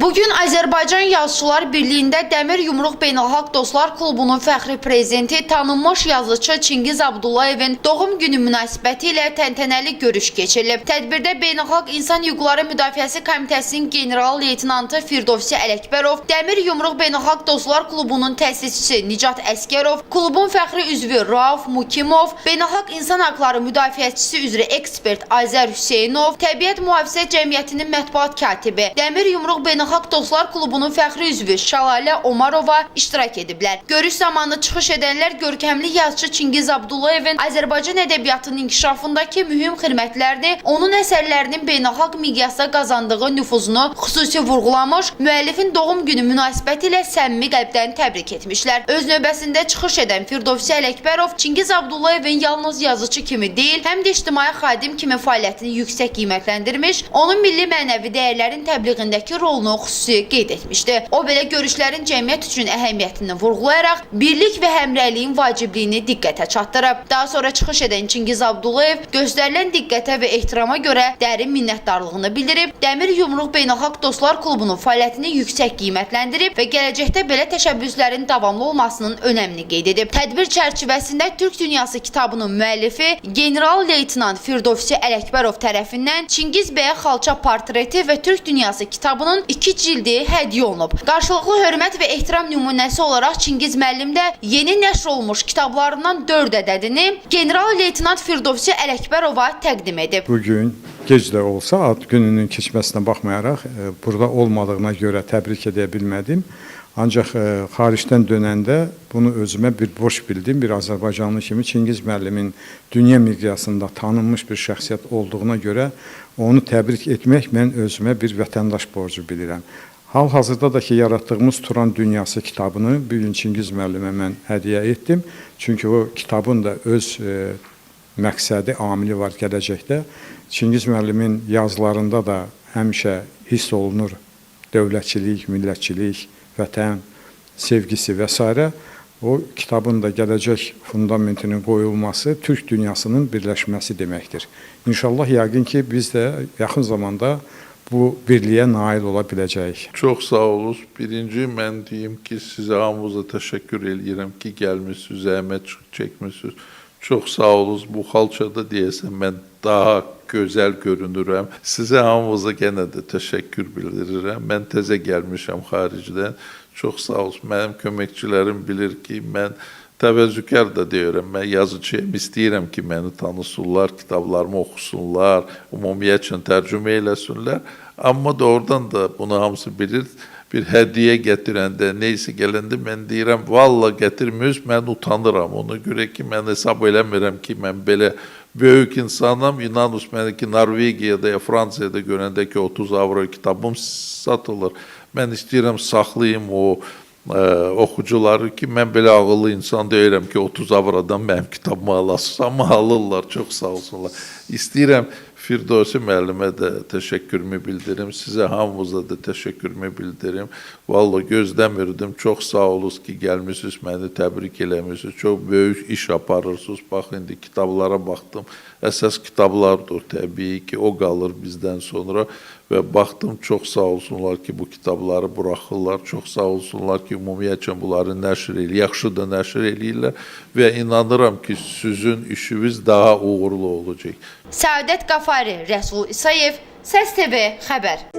Bugün Azərbaycan Yazıçılar Birliyində Dəmir Yumruq Beynəlxalq Dostlar Klubunun fəxri prezidenti tanınmış yazıcı Çingiz Abdullayevin doğum günü münasibəti ilə təntənəli görüş keçirilib. Tədbirdə Beynəlxalq İnsan Hüquqları Müdafiəsi Komitəsinin general-leytenantı Firdovsi Ələkbərov, Dəmir Yumruq Beynəlxalq Dostlar Klubunun təsisçisi Nicat Əskərov, klubun fəxri üzvü Rauf Mukimov, Beynəlxalq İnsan Haqları Müdafiəçisi üzrə ekspert Azər Hüseynov, Təbiət Mühafizə Cəmiyyətinin mətbuat katibi, Dəmir Yumruq Beynəlxalq Dostlar Klubunun fəxri üzvü Şalalə Omarova iştirak ediblər. Görüş zamanı çıxış edənlər görkəmli yazıcı Çingiz Abdullayevin Azərbaycan ədəbiyyatının inkişafındakı mühüm xidmətlərini, onun əsərlərinin beynəlxalq miqyasda qazandığı nüfuzunu xüsusi vurğulamış, müəllifin doğum günü münasibəti ilə səmimi qəlbdən təbrik etmişlər. Öz növbəsində çıxış edən Firdovsi Ələkbərov Çingiz Abdullayevin yalnız yazıcı kimi deyil, həm də ictimai xadim kimi fəaliyyətini yüksək qiymətləndirmiş, onun milli mənəvi dəyərlərin təbliğindəki rolunu xüsusi qeyd etmişdi. O belə görüşlərin cəmiyyət üçün əhəmiyyətini vurğulayaraq birlik və həmrəyliyin vacibliyini diqqətə çatdırıb. Daha sonra çıxış edən Çingiz Abdullayev göstərilən diqqətə və ehtirama görə dərin minnətdarlığını bildirib, Dəmir Yumruq Beynəlxalq Dostlar Klubunun fəaliyyətini yüksək qiymətləndirib və gələcəkdə belə təşəbbüslərin davamlı olmasının önəmini qeyd edib. Tədbir çərçivəsində Türk Dünyası kitabının müəllifi general-leytenant Firdovsi Ələkbərov tərəfindən Çingiz bəyə xalça portreti və Türk Dünyası kitabının 2 cildi hədiyyə olunub. Qarşılıqlı hörmət və ehtiram nümunəsi olaraq Çingiz müəllim də yeni nəşr olmuş kitablarından 4 ədədini general-leytenant Firdovsi Ələkbərova təqdim edib. Bugün gec də olsa ad gününün keçməsinə baxmayaraq burada olmadığına görə təbrik edə bilmədim. Ancaq xaricdən dönəndə bunu özümə bir borc bildim. Bir Azərbaycanlı kimi Çingiz müəllimin dünya miqyasında tanınmış bir şəxsiyyət olduğuna görə onu təbrik etmək mən özümə bir vətəndaş borcu bilirəm. Hal-hazırda da ki, yaratdığımız Turan Dünyası kitabını bugün Çingiz müəllimə mən hədiyyə etdim. Çünki o kitabın da öz məqsədi, amili var gələcəkdə. Çingiz müəllimin yazılarında da həmişə hiss olunur dövlətçilik, millətçilik, vətən sevgisi və s. O kitabın da gələcək fundamentinin qoyulması Türk dünyasının birləşməsi deməkdir. İnşallah yəqin ki, biz də yaxın zamanda bu birliyə nail ola biləcəyik. Çox sağ olun. Birinci mən deyim ki, sizə hamınıza təşəkkür edirəm ki, gəlmişsiniz, zəhmət çəkmişsiniz. Çox sağ olun. Bu xalçada deyəsən mən daha gözəl görünürəm. Sizə hamınıza yenə də təşəkkür bildirirəm. Mən təzə gəlmişəm xaricdən. Çox sağ olun. Mənim köməkçilərim bilir ki, mən təvəzzükar da deyirəm. Mən yazıcıyam, istəyirəm ki, məni tanısınlar, kitablarımı oxusunlar, ümumiyyətlə tərcümə eləsinlər. Amma doğrudan da bunu hamısı bilir. Bir hədiyyə gətirəndə, neysə gələndə mən deyirəm, valla gətirmiş, mən utanıram. Ona görə ki, mən hesab eləmirəm ki, mən belə böyük insanım. İnanın mənə ki, Norvegiyada ya Fransiyada görəndə ki, 30 avro kitabım satılır. Mən istəyirəm, saxlayayım o oxucuları ki, mən belə ağıllı insan deyirəm ki, 30 avrodan mənim kitabımı alasınız, amma alırlar, çox sağ olsunlar. İstəyirəm, Firdovsi müəllimə də təşəkkürümü bildirim, sizə hamınıza da təşəkkürümü bildirim. Valla gözləmirdim, çox sağ olunuz ki, gəlmişsiniz, məni təbrik eləmişsiniz, çox böyük iş aparırsınız. Bax, indi kitablara baxdım, əsas kitablardır təbii ki, o qalır bizdən sonra. Və baxdım, çox sağ olsunlar ki, bu kitabları buraxırlar, çox sağ olsunlar ki, ümumiyyətlə bunları nəşr eləyir, yaxşı da nəşr eləyirlər və inanıram ki, sizin işiniz daha uğurlu olacaq. Səadət Qafari, Rəsul İsayev, Səs TV xəbər.